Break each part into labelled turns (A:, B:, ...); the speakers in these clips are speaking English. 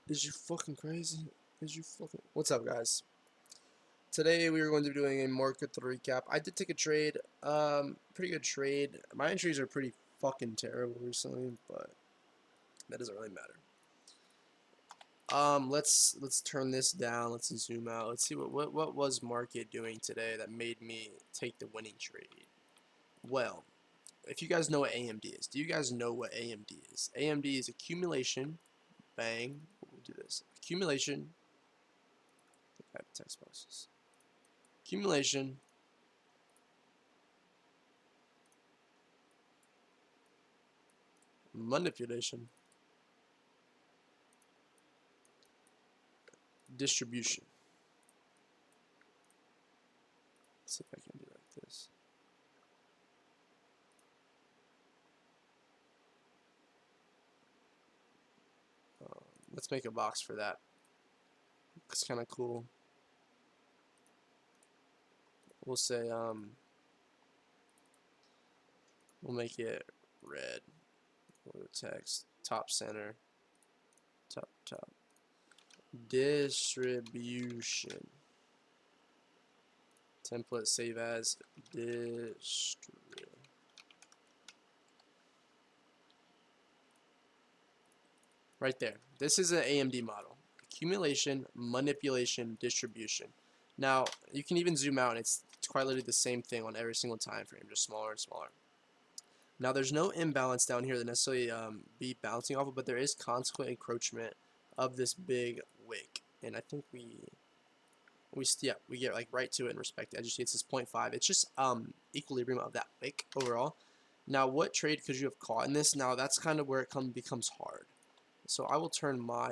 A: Is you fucking crazy? Is you fucking... What's up, guys? Today we are going to be doing a market recap. I did take a trade, pretty good trade. My entries are pretty fucking terrible recently, but that doesn't really matter. Let's turn this down. Let's zoom out. Let's see what was market doing today that made me take the winning trade. Well, if you guys know what AMD is, do you guys know what AMD is? AMD is accumulation. Bang. We'll do this. Accumulation. I have text boxes. Accumulation, manipulation, distribution. Let's see if I can do it like this. Let's make a box for that. It's kind of cool. We'll say we'll make it red. We'll text top center, top. Distribution. Template save as distrib. Right there. This is an AMD model. Accumulation, manipulation, distribution. Now, you can even zoom out and it's quite literally the same thing on every single time frame, just smaller and smaller. Now, there's no imbalance down here that necessarily be bouncing off of, but there is consequent encroachment of this big wick. And I think we get like right to it and respect it. As you see, it's this 0.5. It's just equilibrium of that wick overall. Now, what trade could you have caught in this? Now, that's kind of where it becomes hard. So I will turn my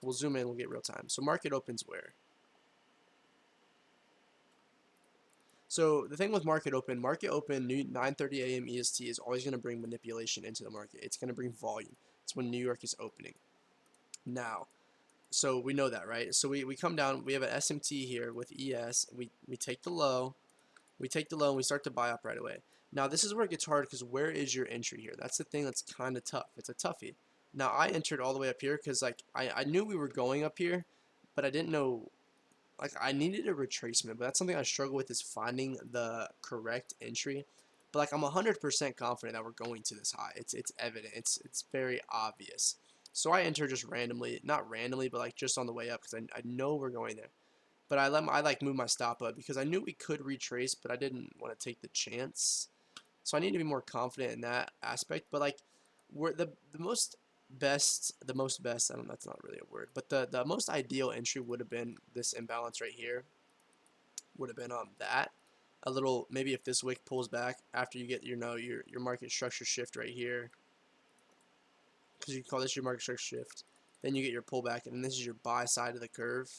A: we'll zoom in, we'll get real time. So market opens where? So the thing with market open 9:30 a.m. EST is always going to bring manipulation into the market. It's going to bring volume. It's when New York is opening. Now, so we know that, right? So we come down, we have an SMT here with ES. We take the low. We take the low and we start to buy up right away. Now this is where it gets hard because where is your entry here? That's the thing that's kind of tough. It's a toughie. Now I entered all the way up here because like I knew we were going up here, but I didn't know, like I needed a retracement. But that's something I struggle with, is finding the correct entry. But like I'm 100% confident that we're going to this high. It's evident. It's very obvious. So I enter just randomly, not randomly, but like just on the way up because I know we're going there. But I like move my stop up because I knew we could retrace, but I didn't want to take the chance. So I need to be more confident in that aspect. But like we're the most best, I don't know, that's not really a word, but the most ideal entry would have been this imbalance right here. Would have been that. A little, maybe if this wick pulls back after you get your market structure shift right here, because you call this your market structure shift, then you get your pullback, and then this is your buy side of the curve.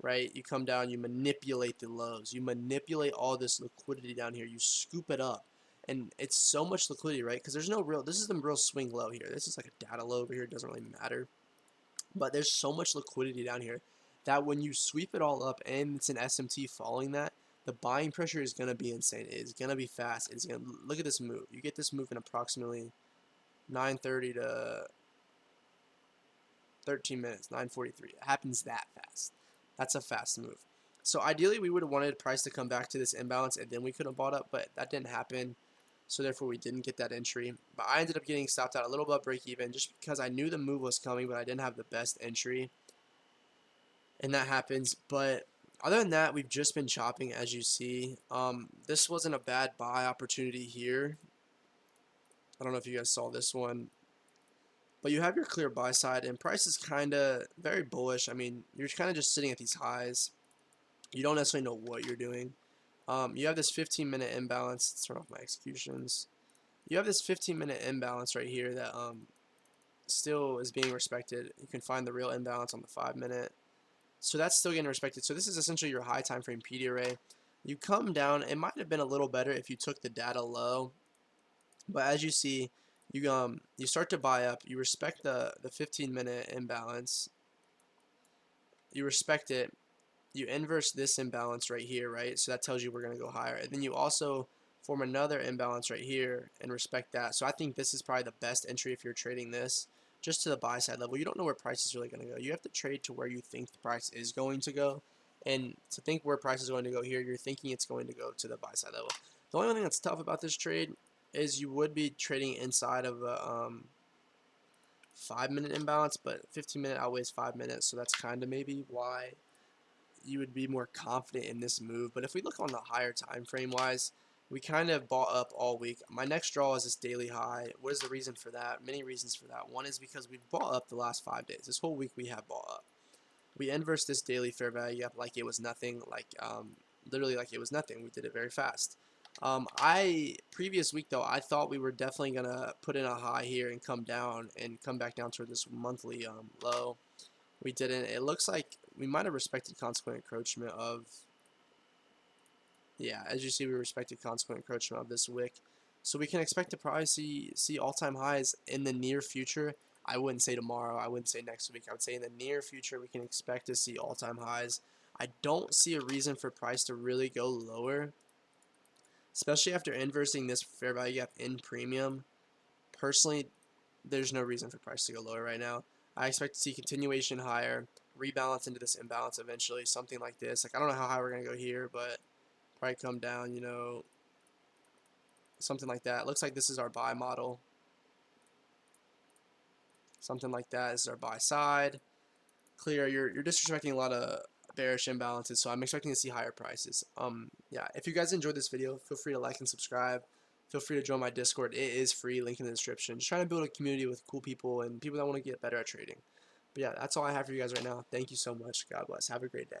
A: Right? You come down, you manipulate the lows, you manipulate all this liquidity down here, you scoop it up, and it's so much liquidity, right? Because there's no real, this is the real swing low here. This is like a data low over here, it doesn't really matter, but there's so much liquidity down here that when you sweep it all up and it's an SMT following that, the buying pressure is going to be insane. It's going to be fast. It's going to, look at this move. You get this move in approximately 9:30 to 13 minutes, 9:43. It happens that fast. That's a fast move. So ideally, we would have wanted price to come back to this imbalance, and then we could have bought up, but that didn't happen. So therefore, we didn't get that entry. But I ended up getting stopped out a little above break even, just because I knew the move was coming, but I didn't have the best entry, and that happens. But other than that, we've just been chopping, as you see. This wasn't a bad buy opportunity here. I don't know if you guys saw this one. But you have your clear buy side, and price is kind of very bullish. I mean, you're kind of just sitting at these highs. You don't necessarily know what you're doing. You have this 15-minute imbalance. Let's turn off my executions. You have this 15-minute imbalance right here that still is being respected. You can find the real imbalance on the 5-minute. So that's still getting respected. So this is essentially your high time frame PD array. You come down. It might have been a little better if you took the data low. But as you see, you start to buy up. You respect the 15-minute imbalance. You respect it. You inverse this imbalance right here, right? So that tells you we're going to go higher. And then you also form another imbalance right here and respect that. So I think this is probably the best entry if you're trading this. just to the buy side level. You don't know where price is really going to go. You have to trade to where you think the price is going to go. And to think where price is going to go here, you're thinking it's going to go to the buy side level. The only thing that's tough about this trade is you would be trading inside of a 5-minute imbalance, but 15-minute outweighs 5 minutes, so that's kind of maybe why you would be more confident in this move. But if we look on the higher time frame wise, we kind of bought up all week. My next draw is this daily high. What is the reason for that? Many reasons for that. One is because we've bought up the last 5 days. This whole week we have bought up. We inversed this daily fair value gap like it was nothing, like literally like it was nothing. We did it very fast. Previous week though, I thought we were definitely gonna put in a high here and come down and come back down toward this monthly low. We didn't. It looks like we might have respected consequent encroachment of, yeah, as you see, we respected consequent encroachment of this wick. So we can expect to probably see all-time highs in the near future. I wouldn't say tomorrow. I wouldn't say next week. I would say in the near future we can expect to see all-time highs. I don't see a reason for price to really go lower, especially after inversing this fair value gap in premium. Personally, there's no reason for price to go lower right now. I expect to see continuation higher, rebalance into this imbalance eventually, something like this. Like, I don't know how high we're going to go here, but probably come down, you know, something like that. It looks like this is our buy model. Something like that. This is our buy side. Clear, you're disrespecting a lot of bearish imbalances, so I'm expecting to see higher prices. Yeah, if you guys enjoyed this video, feel free to like and subscribe. Feel free to join my Discord. It is free, link in the description. Just trying to build a community with cool people and people that want to get better at trading. But yeah, that's all I have for you guys right now. Thank you so much. God bless. Have a great day.